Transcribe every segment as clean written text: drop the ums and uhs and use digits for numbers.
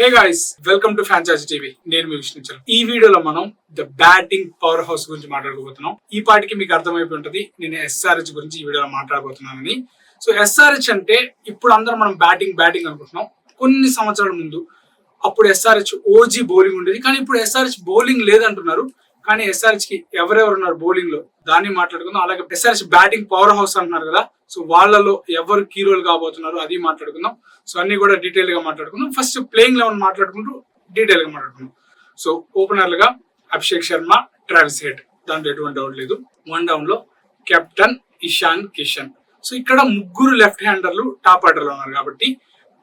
Hey guys, welcome to franchise TV. నేను మీ విష్ణు. ఈ వీడియోలో మనం ద బ్యాటింగ్ పవర్ హౌస్ గురించి మాట్లాడుకోబోతున్నాం. ఈ పాటికి మీకు అర్థమైపోయి ఉంటది నేను ఎస్ఆర్హెచ్ గురించి ఈ వీడియోలో మాట్లాడబోతున్నానని. సో ఎస్ఆర్హెచ్ అంటే ఇప్పుడు అందరం మనం బ్యాటింగ్ అనుకుంటున్నాం. కొన్ని సంవత్సరాల ముందు అప్పుడు ఎస్ఆర్హెచ్ ఓజీ బౌలింగ్ ఉండేది, కానీ ఇప్పుడు ఎస్ఆర్హెచ్ బౌలింగ్ లేదంటున్నారు. కానీ ఎస్ఆర్హెచ్ కి ఎవరెవరు ఉన్నారు బౌలింగ్ లో దాన్ని మాట్లాడుకుందాం. అలాగే ఎస్ఆర్హెచ్ బ్యాటింగ్ పవర్ హౌస్ అంటున్నారు కదా, సో వాళ్ళలో ఎవరు కీ రోల్ కాబోతున్నారు అది మాట్లాడుకుందాం. సో అన్ని కూడా డీటెయిల్ గా మాట్లాడుకుందాం. ఫస్ట్ ప్లేయింగ్ 11 మాట్లాడుకుంటూ డీటెయిల్ గా మాట్లాడుకుందాం. సో ఓపెనర్లుగా అభిషేక్ శర్మ, ట్రావిస్ హెడ్, దాంట్లో ఎటువంటి డౌట్ లేదు. వన్ డౌన్ లో కెప్టెన్ ఇషాన్ కిషన్. సో ఇక్కడ ముగ్గురు లెఫ్ట్ హ్యాండర్లు టాప్ ఆర్డర్ లో ఉన్నారు కాబట్టి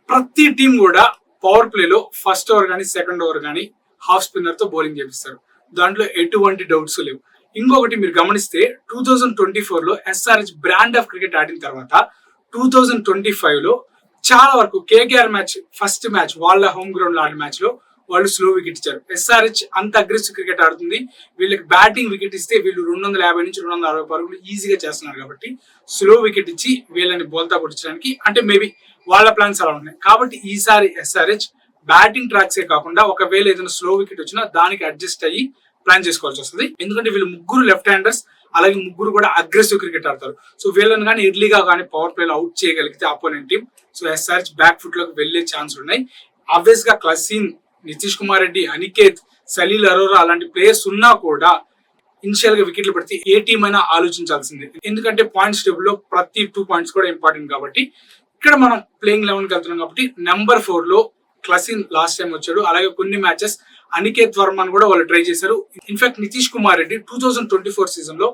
ప్రతి టీం కూడా పవర్ ప్లే లో ఫస్ట్ ఓవర్ కానీ సెకండ్ ఓవర్ కానీ హాఫ్ స్పిన్నర్ తో బౌలింగ్ చేపిస్తారు. దాంట్లో ఎటువంటి డౌట్స్ లేవు. ఇంకొకటి మీరు గమనిస్తే 2024 లో ఎస్ఆర్హెచ్ బ్రాండ్ ఆఫ్ క్రికెట్ ఆడిన తర్వాత 2025 లో చాలా వరకు కేకేఆర్ మ్యాచ్, ఫస్ట్ మ్యాచ్ వాళ్ళ హోమ్ గ్రౌండ్ లో ఆడిన మ్యాచ్ లో వాళ్ళు స్లో వికెట్ ఇచ్చారు. ఎస్ఆర్హెచ్ అంత అగ్రెసివ్ క్రికెట్ ఆడుతుంది, వీళ్ళకి బ్యాటింగ్ వికెట్ ఇస్తే వీళ్ళు 250 నుంచి 260 పరుగులు ఈజీగా చేస్తున్నారు కాబట్టి స్లో వికెట్ ఇచ్చి వీళ్ళని బోల్తా కొట్టించడానికి అంటే మేబీ వాళ్ళ ప్లాన్స్ అలా ఉన్నాయి. కాబట్టి ఈసారి ఎస్ఆర్హెచ్ బ్యాటింగ్ ట్రాక్సే కాకుండా ఒకవేళ ఏదైనా స్లో వికెట్ వచ్చినా దానికి అడ్జస్ట్ అయ్యి ప్లాన్ చేసుకోవాల్సి వస్తుంది. ఎందుకంటే వీళ్ళు ముగ్గురు లెఫ్ట్ హ్యాండర్స్, అలాగే ముగ్గురు కూడా అగ్రెసివ్ క్రికెట్ ఆడతారు. సో వీళ్ళని కానీ ఎర్లీగా కానీ పవర్ ప్లేలో అవుట్ చేయగలిగితే opponent team, so SRH back foot లోకి వెళ్లే ఛాన్స్ ఉన్నాయి. ఆబ్వియస్ గా క్లసీన్, నితీష్ కుమార్ రెడ్డి, అనికేత్, సలీల్ అరోరా అలాంటి ప్లేయర్స్ ఉన్నా కూడా ఇనిషియల్ గా వికెట్లు పడితే ఏ టీం అయినా ఆలోచించాల్సిందే. ఎందుకంటే పాయింట్స్ టేబుల్ లో ప్రతి 2 పాయింట్స్ కూడా ఇంపార్టెంట్ కాబట్టి ఇక్కడ మనం ప్లేయింగ్ 11 కి వెళ్తున్నాం కాబట్టి నెంబర్ 4 లో క్లసీన్ లాస్ట్ టైం వచ్చాడు. అలాగే కొన్ని మ్యాచెస్ అనికేత్ వర్మన్ కూడా వాళ్ళు ట్రై చేశారు. ఇన్ఫాక్ట్ నితీష్ కుమార్ రెడ్డి 2024 సీజన్ లో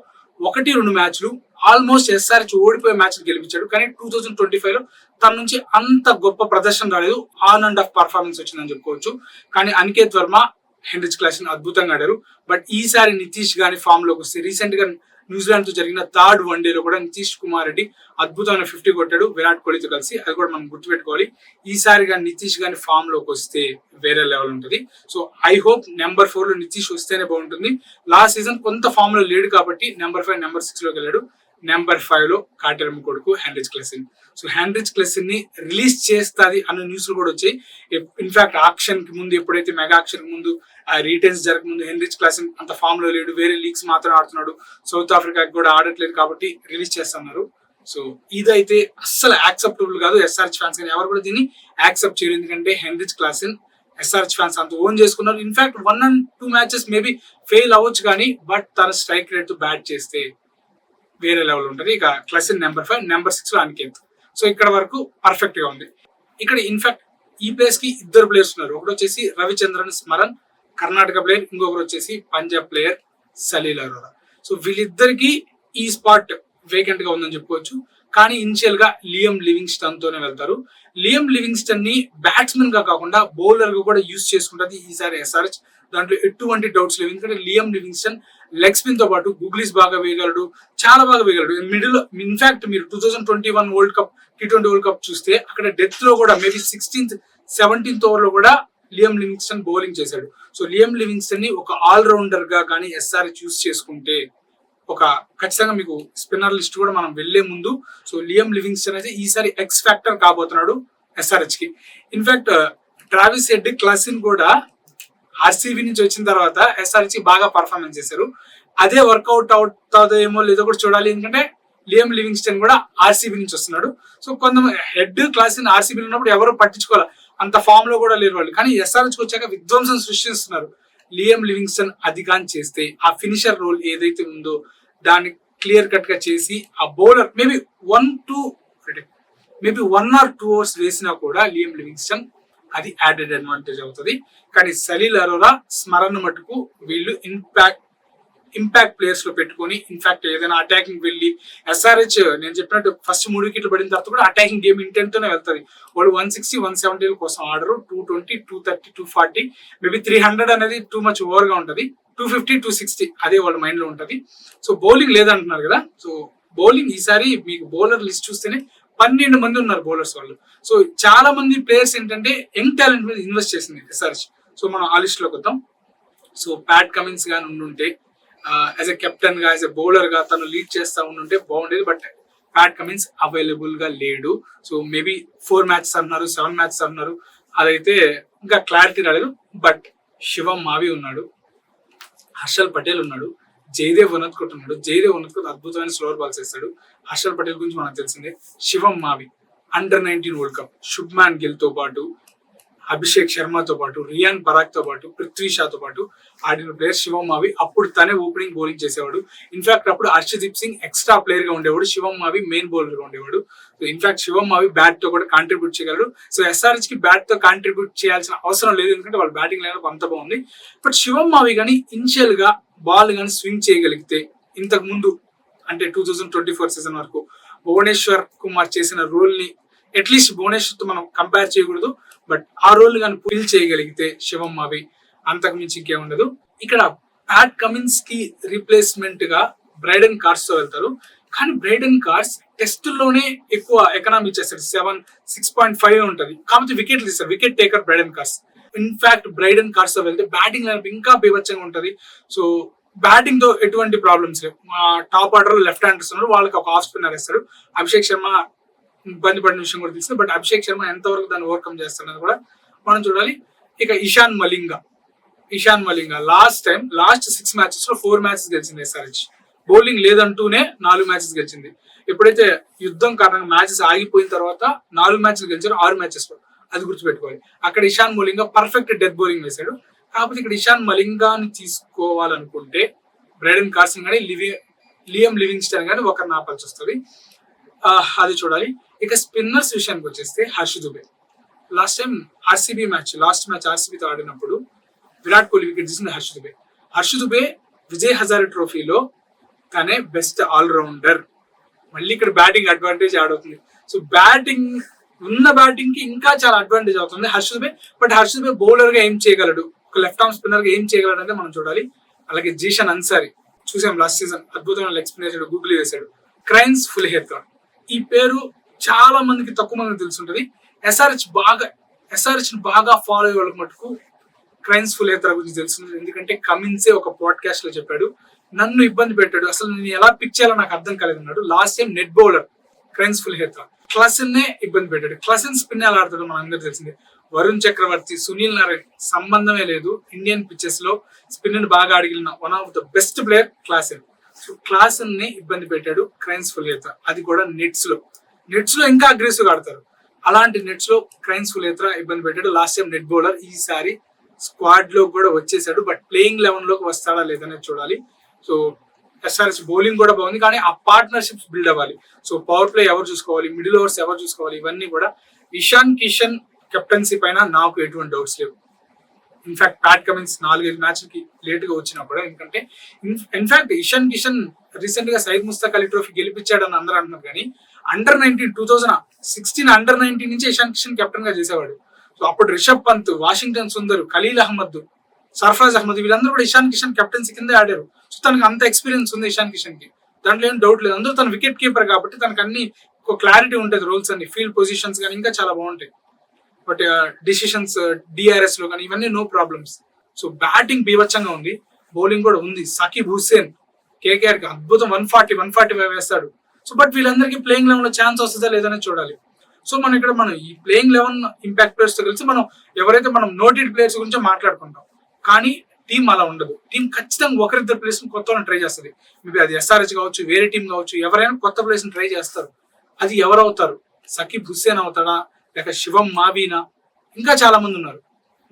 1-2 మ్యాచ్లు ఆల్మోస్ట్ ఎస్ఆర్హెచ్ ఓడిపోయే మ్యాచ్లు గెలిపించాడు. కానీ 2025 లో తన నుంచి అంత గొప్ప ప్రదర్శన రాలేదు, ఆన్ అండ్ ఆఫ్ పర్ఫార్మెన్స్ వచ్చిందని చెప్పుకోవచ్చు. కానీ అనికేత్ వర్మ, హెన్రిచ్ క్లాసెన్ అద్భుతంగా ఆడారు. బట్ ఈసారి నితీష్ గాని ఫామ్ లోకి వస్తే రీసెంట్ గా న్యూజిలాండ్ తో జరిగిన థర్డ్ వన్డేలో కూడా నితీష్ కుమార్ రెడ్డి అద్భుతమైన 50 కొట్టాడు విరాట్ కోహ్లీతో కలిసి. అది కూడా మనం గుర్తుపెట్టుకోవాలి. ఈసారి కానీ నితీష్ గాని ఫామ్ లోకి వస్తే వేరే లెవెల్ ఉంటుంది. సో ఐ హోప్ నెంబర్ 4 లో నితీష్ వస్తేనే బాగుంటుంది. లాస్ట్ సీజన్ కొంత ఫామ్ లో లేడు కాబట్టి నెంబర్ 5, నెంబర్ 6 లోకి వెళ్ళాడు. నెంబర్ 5 లో కాటెరమ్ కొడుకు Heinrich Klaasen. So Heinrich Klaasen ని రిలీజ్ చేస్తుంది అన్న న్యూస్లు కూడా వచ్చాయి. ఇన్ఫాక్ట్ ఆక్షన్ కి ముందు, ఎప్పుడైతే మెగా ఆక్షన్ ముందు రీటైన్స్ జరగక ముందు హెన్రిచ్ క్లాసెన్ అంత ఫామ్ లో లేడు, వేరే లీగ్స్ మాత్రం ఆడుతున్నాడు, సౌత్ ఆఫ్రికాకి కూడా ఆడట్లేదు కాబట్టి రిలీజ్ చేస్తున్నారు. సో ఇదైతే అస్సలు యాక్సెప్టబుల్ కాదు. ఎస్ఆర్హెచ్ ఫ్యాన్స్ కానీ ఎవరు కూడా దీన్ని యాక్సెప్ట్ చేయరు. ఎందుకంటే హెన్రిచ్ క్లాసెన్ ఎస్ఆర్హెచ్ ఫ్యాన్స్ అంత ఓన్ చేసుకున్నారు. In fact 1 and 2 matches maybe fail అవ్వచ్చు, కానీ బట్ తన స్ట్రైక్ రేట్ తో బ్యాట్ చేస్తే వేరే లెవెల్ ఉంటుంది. ఇక క్లాసెన్ నెంబర్ 5, నెంబర్ 6 లో అనికేత్. సో ఇక్కడ వరకు పర్ఫెక్ట్ గా ఉంది. ఇక్కడ ఇన్ఫాక్ట్ ఈ ప్లేస్ కి 2 ప్లేయర్స్ ఉన్నారు. ఒకటి వచ్చేసి రవిచంద్రన్ స్మరన్, కర్ణాటక ప్లేయర్. ఇంకొకరు వచ్చేసి పంజాబ్ ప్లేయర్ సలీల్ అరోరా. సో వీళ్ళిద్దరికి ఈ స్పాట్ వేకెంట్ గా ఉందని చెప్పుకోవచ్చు. కానీ ఇనిషియల్ గా లియం లివింగ్స్టన్ తోనే వెళ్తారు. లియం లివింగ్స్టన్ ని బ్యాట్స్మెన్ గా కాకుండా బౌలర్ గా కూడా యూజ్ చేసుకుంటుంది ఈసారి ఎస్ఆర్హెచ్. దాంట్లో ఎటువంటి డౌట్స్ లేవు. ఎందుకంటే లియం లివింగ్స్టన్ లెగ్ స్పిన్ తో పాటు గూగ్లీస్ బాగా వేయగలడు, చాలా బాగా వేయగలడు. మిడిల్ ఇన్ఫాక్ట్ మీరు 2021 world cup, T20 world cup చూస్తే అక్కడ డెత్ లో కూడా మేబీ 16th, 17th ఓవర్ లో కూడా లియం లివింగ్స్టన్ బౌలింగ్ చేశాడు. సో లియం లివింగ్స్టన్ ని ఒక ఆల్రౌండర్ గా కానీ ఎస్ఆర్హెచ్ చూస్ చేసుకుంటే ఒక ఖచ్చితంగా మీకు స్పిన్నర్ లిస్ట్ కూడా మనం వెళ్లే ముందు సో లియం లివింగ్స్టన్ అయితే ఈసారి ఎక్స్ ఫ్యాక్టర్ కాబోతున్నాడు ఎస్ఆర్హెచ్ కి. ఇన్ఫాక్ట్ ట్రావిస్ హెడ్, క్లాసెన్ కూడా ఆర్సీబీ నుంచి వచ్చిన తర్వాత ఎస్ఆర్హెచ్ బాగా పర్ఫార్మెన్స్ చేశారు. అదే వర్కౌట్ అవుతుందేమో లేదో కూడా చూడాలి. ఎందుకంటే లియం లివింగ్స్టన్ కూడా ఆర్సీబీ నుంచి వస్తున్నాడు. సో కొంతమంది హెడ్, క్లాసెన్ ఆర్సీబీ ఉన్నప్పుడు ఎవరు పట్టించుకోవాలి, అంత ఫామ్ లో కూడా లేరు వాళ్ళు. కానీ ఎస్ఆర్హెచ్ వచ్చాక విధ్వంసం సృష్టిస్తున్నారు. లియం లివింగ్స్టన్ అది కానీ చేస్తే ఆ ఫినిషర్ రోల్ ఏదైతే ఉందో దాన్ని క్లియర్ కట్ గా చేసి ఆ బౌలర్ మేబీ 1 or 2 అవర్స్ వేసినా కూడా లియం లివింగ్స్టన్ అది యాడెడ్ అడ్వాంటేజ్ అవుతుంది. కానీ సలీల్ అరోరా, స్మరన్ మటుకు వీళ్ళు ఇంపాక్ట్ ప్లేయర్స్ లో పెట్టుకొని ఇన్ఫాక్ట్ ఏదైనా అటాకింగ్ వెళ్ళి ఎస్ఆర్హెచ్ నేను చెప్పినట్టు ఫస్ట్ 3 వికెట్లు పడిన తర్వాత కూడా అటాకింగ్ గేమ్ ఇంటెంట్ తోనే వెళ్తుంది. వాళ్ళు 160, 170 కోసం ఆడరు. 220, 230, 240 మేబీ 300 అనేది టూ మచ్ ఓవర్ గా ఉంటది. 250, 260 అదే వాళ్ళ మైండ్ లో ఉంటది. సో బౌలింగ్ లేదంటున్నారు కదా, సో బౌలింగ్ ఈసారి మీకు బౌలర్ లిస్ట్ చూస్తేనే 12 మంది ఉన్నారు బౌలర్స్ వాళ్ళు. సో చాలా మంది ప్లేయర్స్ ఏంటంటే యంగ్ టాలెంట్ మీద ఇన్వెస్ట్ చేసింది ఎస్ఆర్హెచ్. సో మనం ఆ లిస్ట్ లోకి వద్దాం. సో ప్యాట్ కమిన్స్ గాని ఉండుంటే యాజ్ ఎ కెప్టెన్ గా, యాజ్ ఎ బౌలర్ గా తను లీడ్ చేస్తా ఉండుంటే బాగుండేది. బట్ ప్యాట్ కమిన్స్ అవైలబుల్ గా లేడు. సో మేబీ 4 మ్యాచెస్ అంటున్నారు, 7 మ్యాచెస్ అంటున్నారు. అదైతే ఇంకా క్లారిటీ రాలేదు. బట్ శివం మావి ఉన్నాడు, హర్షల్ పటేల్ ఉన్నాడు, జయదేవ్ ఉన్నత్కోట్ ఉన్నాడు. జయదేవ్ ఉన్నత్కోట్ అద్భుతమైన స్లోవర్ బాల్స్ వేస్తాడు. హర్షల్ పటేల్ గురించి మనకు తెలిసిందే. శివం మావి under-19 world cup Shubman Gill తో పాటు, అభిషేక్ శర్మతో పాటు, రియాన్ పరాగ్ తో పాటు, పృథ్వీ షాతో పాటు ఆడిన ప్లేయర్ శివం మావి. అప్పుడు తనే ఓపెనింగ్ బౌలింగ్ చేసేవాడు. ఇన్ఫాక్ట్ అప్పుడు హర్షదీప్ సింగ్ ఎక్స్ట్రా ప్లేయర్ గా ఉండేవాడు, శివం మావి మెయిన్ బౌలర్ గా ఉండేవాడు. సో ఇన్ఫాక్ట్ శివం మావి బ్యాట్ తో కూడా కాంట్రిబ్యూట్ చేయగలరు. సో ఎస్ఆర్హెచ్ కి బ్యాట్ తో కాంట్రిబ్యూట్ చేయాల్సిన అవసరం లేదు, ఎందుకంటే వాళ్ళ బ్యాటింగ్ లైనప్ అంత బాగుంది. బట్ శివం మావి కానీ ఇనిషియల్ గా బాల్ కానీ స్వింగ్ చేయగలిగితే, ఇంతకు ముందు అంటే 2024 సీజన్ వరకు భువనేశ్వర్ కుమార్ చేసిన రోల్ ని అట్లీస్ట్ భువనేశ్వర్ తో మనం కంపేర్ చేయకూడదు, బట్ ఆ రోల్ కానీ ఫిల్ చేయగలిగితే శివం మావి అంతకు మించి ఇంకేముండదు. ఇక్కడ ప్యాట్ కమిన్స్ కి రీప్లేస్మెంట్ గా బ్రైడెన్ కార్స్ తో వెళ్తారు. కానీ బ్రైడెన్ కార్స్ టెస్టుల్లోనే ఎక్కువ ఎకనామీ చేస్తాడు, 6.5 ఉంటది. కాకపోతే వికెట్లు ఇస్తారు, wicket taker Brydon cars. In fact Brydon cars తో వెళ్తే బ్యాటింగ్ లైనప్ ఇంకా బీభత్సంగా ఉంటది. సో బ్యాటింగ్ తో ఎటువంటి ప్రాబ్లమ్స్ లేవు. టాప్ ఆర్డర్ లో లెఫ్ట్ హ్యాండర్స్ ఉన్నారు, వాళ్ళకి ఒక ఆఫ్ స్పిన్నర్ ఇస్తారు. అభిషేక్ శర్మ ఇబ్బంది పడిన విషయం కూడా తెలుసు, బట్ అభిషేక్ శర్మ ఎంతవరకు దాన్ని ఓవర్కమ్ చేస్తారని కూడా మనం చూడాలి. ఇక ఇషాన్ మలింగా లాస్ట్ 6 మ్యాచెస్ లో 4 మ్యాచెస్ గెలిచింది ఎస్ఆర్హెచ్. బౌలింగ్ లేదంటూనే 4 మ్యాచెస్ గెలిచింది. ఎప్పుడైతే యుద్ధం కారణంగా మ్యాచెస్ ఆగిపోయిన తర్వాత 4 మ్యాచెస్ గెలిచారు 6 మ్యాచెస్ లో, అది గుర్తుపెట్టుకోవాలి. అక్కడ Ishan Malinga perfect death bowling వేశాడు. కాకపోతే ఇక్కడ ఇషాన్ మలింగాని తీసుకోవాలనుకుంటే బ్రైడెన్ కార్సన్ కానీ లియం లివింగ్స్టన్ కానీ ఒకరిని ఆపాల్సి వస్తుంది, అది చూడాలి. ఇక స్పిన్నర్స్ విషయానికి వచ్చేస్తే హర్ష్ దుబే లాస్ట్ మ్యాచ్ ఆర్సీబీతో ఆడినప్పుడు విరాట్ కోహ్లీ వికెట్ తీసింది హర్ష్ దుబే విజయ్ హజారే ట్రోఫీలో తనే బెస్ట్ ఆల్రౌండర్. మళ్ళీ ఇక్కడ బ్యాటింగ్ అడ్వాంటేజ్ యాడ్ అవుతుంది. సో బ్యాటింగ్ కి ఇంకా చాలా అడ్వాంటేజ్ అవుతుంది హర్ష్ దుబే. బట్ హర్ష్ దుబే బౌలర్ గా ఏం చేయగలడు, ఒక లెఫ్ట్ ఆర్మ్ స్పిన్నర్ గా ఏం చేయగలడు అనేది మనం చూడాలి. అలాగే జీషన్ అన్సారీ చూసాం లాస్ట్ సీజన్, అద్భుతమైన లెగ్ స్పిన్ వేసాడు, గూగుల్ వేసాడు. క్రైన్స్ ఫుల్హేత్రా, ఈ పేరు చాలా మందికి తక్కువ మందికి తెలుసుంటది. ఎస్ఆర్హెచ్ బాగా ఫాలో అయ్యే వాళ్ళకి మటుకు క్రైన్స్ ఫుల్హేత్రా గురించి తెలుస్తుంది, ఎందుకంటే కమిన్సే ఒక పాడ్కాస్ట్ లో చెప్పాడు, నన్ను ఇబ్బంది పెట్టాడు, అసలు నేను ఎలా పిక్ చేయాలో నాకు అర్థం కాలేదన్నాడు. లాస్ట్ టైం నెట్ బౌలర్ క్రైన్స్ ఫుల్హేత్రా క్లసన్ నే ఇబ్బంది పెట్టాడు. క్లసన్ స్పిన్ ఎలా ఆడతాడో మన అందరూ తెలిసిందే. వరుణ్ చక్రవర్తి, సునీల్ నారాయణ్ సంబంధమే లేదు. ఇండియన్ పిచ్చెస్ లో స్పిన్ బాగా ఆడిగిన one of the best player Klaasen. So Klaasen ని ఇబ్బంది పెట్టాడు క్రైన్స్ ఫుల్హేత్రా, అది కూడా నెట్స్ లో ఇంకా అగ్రెసివ్ ఆడతారు. అలాంటి నెట్స్ లో క్రైన్స్ ఫుల్హేత్రా ఇబ్బంది పెట్టాడు. లాస్ట్ టైం నెట్ బౌలర్, ఈసారి స్క్వాడ్ లో కూడా వచ్చేసాడు. బట్ ప్లేయింగ్ 11 లోకి వస్తాడా లేదనేది చూడాలి. సో ఎస్ఆర్హెచ్ బౌలింగ్ కూడా బాగుంది, కానీ ఆ పార్ట్నర్షిప్స్ బిల్డ్ అవ్వాలి. సో పవర్ ప్లే ఎవరు చూసుకోవాలి, మిడిల్ ఓవర్స్ ఎవరు చూసుకోవాలి, ఇవన్నీ కూడా. ఇషాన్ కిషన్ కెప్టెన్సీ పైన నాకు ఎటువంటి డౌట్స్ లేవు. ఇన్ఫాక్ట్ ప్యాట్ కమిన్స్ 4-5 మ్యాచ్లకి లేట్ గా వచ్చినా కూడా, ఎందుకంటే ఇన్ఫాక్ట్ ఇషాన్ కిషన్ రీసెంట్ గా సయీద్ ముస్తాక్ అలీ ట్రోఫీ గెలిపించాడని అందరూ అంటున్నారు. కానీ అండర్-19 2016 అండర్-19 నుంచి ఇషాన్ కిషన్ కెప్టెన్ గా చేసేవాడు. సో అప్పుడు రిషబ్ పంత్, వాషింగ్టన్ సుందర్, ఖలీల్ అహ్మద్, సర్ఫరాజ్ అహ్మద్ వీళ్ళందరూ కూడా ఇషాన్ కిషన్ కెప్టెన్సీ కింద ఆడారు. సో తనకు అంత ఎక్స్పీరియన్స్ ఉంది ఇషాన్ కిషన్ కి, దాంట్లో ఏం డౌట్ లేదు. అందరూ తన వికెట్ కీపర్ కాబట్టి తనకు అన్ని ఒక క్లారిటీ ఉంటుంది, రోల్స్ అన్ని, ఫీల్డ్ పొజిషన్స్ కానీ ఇంకా చాలా బాగుంటాయి. బట్ డిసిషన్స్ డిఆర్ఎస్ లో కానీ ఇవన్నీ నో ప్రాబ్లమ్స్. సో బ్యాటింగ్ బీభత్సంగా ఉంది, బౌలింగ్ కూడా ఉంది. సకీబ్ హుస్సేన్ కేకేఆర్ కి అద్భుతం 140-145 వేస్తాడు. సో బట్ వీళ్ళందరికీ ప్లేయింగ్ 11 లో ఛాన్స్ వస్తుందా లేదనేది చూడాలి. సో మనం ఈ ప్లేయింగ్ 11 ఇంపాక్ట్ ప్లేయర్స్ తో కలిసి మనం నోటెడ్ ప్లేయర్స్ గురించి మాట్లాడుకుంటాం, కానీ టీం అలా ఉండదు. టీం ఖచ్చితంగా ఒకరిద్దరు ప్లేయర్స్ కొత్త వాళ్ళని ట్రై చేస్తుంది. మేబీ అది ఎస్ఆర్హెచ్ కావచ్చు, వేరే టీం కావచ్చు, ఎవరైనా కొత్త ప్లేయర్స్ ట్రై చేస్తారు. అది ఎవరు అవుతారు? సకీబ్ హుస్సేన్ అవుతాడా, లేక శివం మావీనా, ఇంకా చాలా మంది ఉన్నారు.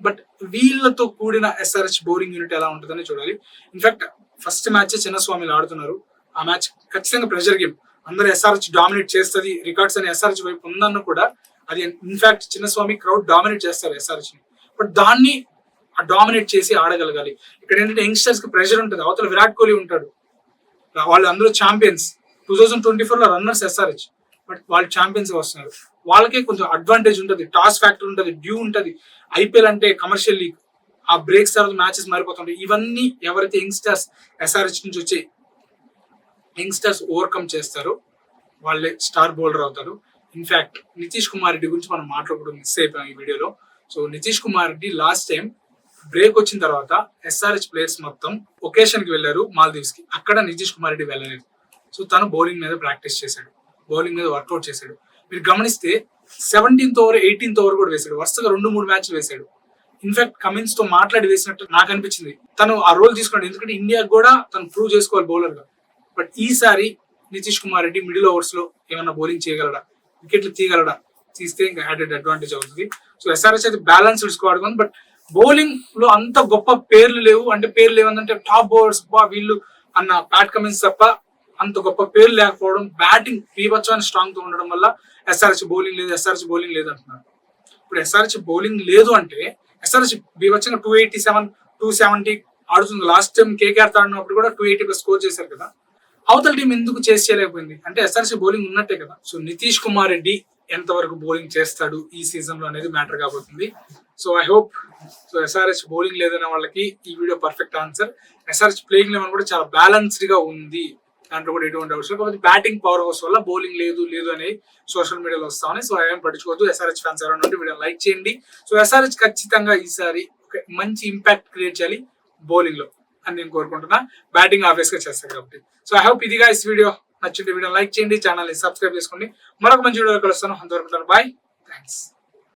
బట్ వీళ్ళతో కూడిన ఎస్ఆర్హెచ్ బౌలింగ్ యూనిట్ ఎలా ఉంటుందని చూడాలి. ఇన్ఫాక్ట్ ఫస్ట్ మ్యాచ్ చిన్నస్వామిలు ఆడుతున్నారు. ఆ మ్యాచ్ ఖచ్చితంగా ప్రెషర్ గేమ్, అందరూ ఎస్ఆర్హెచ్ డామినేట్ చేస్తుంది, రికార్డ్స్ అని ఎస్ఆర్హెచ్ వైపు ఉందన్న కూడా అది ఇన్ఫాక్ట్ చిన్నస్వామి క్రౌడ్ డామినేట్ చేస్తారు ఎస్ఆర్హెచ్ ని. బట్ దాన్ని డామినేట్ చేసి ఆడగలగాలి. ఇక్కడ ఏంటంటే యంగ్స్టర్స్ కి ప్రెషర్ ఉంటుంది. అవతల విరాట్ కోహ్లీ ఉంటాడు, వాళ్ళు అందరూ ఛాంపియన్స్. 2024 లో రన్నర్స్ ఎస్ఆర్హెచ్, బట్ వాళ్ళు ఛాంపియన్స్ గా వస్తున్నారు. వాళ్ళకే కొంచెం అడ్వాంటేజ్ ఉంటుంది, టాస్ ఫ్యాక్టర్ ఉంటుంది, డ్యూ ఉంటుంది. ఐపీఎల్ అంటే కమర్షియల్ లీగ్, ఆ బ్రేక్స్ తర్వాత మ్యాచెస్ మారిపోతుంటాయి. ఇవన్నీ ఎవరైతే యంగ్స్టర్స్ ఎస్ఆర్హెచ్ నుంచి వచ్చే యంగ్స్టర్స్ ఓవర్కమ్ చేస్తారో వాళ్ళే స్టార్ బౌలర్ అవుతారు. ఇన్ఫాక్ట్ నితీష్ కుమార్ రెడ్డి గురించి మనం మాట్లాడుకోవడం మిస్ అయిపోయాం ఈ వీడియోలో. So Nitish Kumar Reddy last time break వచ్చిన తర్వాత ఎస్ఆర్హెచ్ ప్లేయర్స్ మొత్తం ఒకేషన్ కి వెళ్ళారు మాల్దీవ్స్ కి, అక్కడ నితీష్ కుమార్ రెడ్డి వెళ్ళలేదు. సో తను బౌలింగ్ మీద ప్రాక్టీస్ చేశాడు, బౌలింగ్ మీద వర్కౌట్ చేశాడు. మీరు గమనిస్తే 17th ఓవర్ 18th ఓవర్ కూడా వేశాడు, వరుసగా 2-3 మ్యాచ్లు వేశాడు. ఇన్ఫాక్ట్ కమిన్స్ తో మాట్లాడి వేసినట్టు నాకు అనిపించింది. తను ఆ రోల్ తీసుకున్నాడు, ఎందుకంటే ఇండియాకి కూడా తను ప్రూవ్ చేసుకోవాలి బౌలర్ గా. బట్ ఈసారి నితీష్ కుమార్ రెడ్డి మిడిల్ ఓవర్స్ లో ఏమన్నా బౌలింగ్ చేయగలడా, వికెట్లు తీయగలడా, తీస్తే ఇంకా యాడెడ్ అడ్వాంటేజ్ అవుతుంది. సో ఎస్ఆర్హెచ్ అయితే బ్యాలెన్స్డ్ స్క్వాడ్ ఉంది, బట్ బౌలింగ్ లో అంత గొప్ప పేర్లు లేవు. అంటే పేర్లు లేవంటే టాప్ బౌలర్స్ వీళ్ళు అన్న ప్యాట్ కమిన్స్ తప్ప అంత గొప్ప పేర్లు లేకపోవడం, బ్యాటింగ్ బీభత్సమైన స్ట్రాంగ్ తో ఉండడం వల్ల ఎస్ఆర్హెచ్ బౌలింగ్ లేదు అంటున్నారు. ఇప్పుడు ఎస్ఆర్హెచ్ బౌలింగ్ లేదు అంటే ఎస్ఆర్హెచ్ బీభత్సంగా 287, 270 ఆడుతుంది. లాస్ట్ టైం కేకేఆర్ ఆడినప్పుడు కూడా 280+ స్కోర్ చేశారు కదా. అవతల టీం ఎందుకు చేసి చేయలేకపోయింది అంటే ఎస్ఆర్హెచ్ బౌలింగ్ ఉన్నట్టే కదా. సో నితీష్ కుమార్ రెడ్డి ఎంతవరకు బౌలింగ్ చేస్తాడు ఈ సీజన్ లో అనేది మ్యాటర్ కాబోతుంది. So I hope so SRH bowling లేదనే వాళ్ళకి ఈ video perfect answer. SRH playing eleven కూడా చాలా బ్యాలెన్స్డ్ గా ఉంది, దాంట్లో కూడా ఎటువంటి అవసరం. కాబట్టి బ్యాటింగ్ పవర్ హౌస్ వల్ల బౌలింగ్ లేదు అని సోషల్ మీడియాలో వస్తామని. సో ఏం పట్టించుకోవద్దు. ఎస్ఆర్హెచ్ ఫ్యాన్స్ ఎవరైనా ఉంటే వీడియో లైక్ చేయండి. సో ఎస్ఆర్హెచ్ ఖచ్చితంగా ఈసారి మంచి ఇంపాక్ట్ క్రియేట్ చేయాలి బౌలింగ్ లో అని నేను కోరుకుంటున్నా. బ్యాటింగ్ ఆబ్వియస్ గా చేస్తారు కాబట్టి. సో ఐ హోప్ ఇదిగా ఈ వీడియో నచ్చింది. వీడియో లైక్ చేయండి, ఛానల్ ని సబ్స్క్రైబ్ చేసుకోండి. మరొక మంచి వీడియో కలుస్తాను. అంతవరకు బాయ్, థ్యాంక్స్.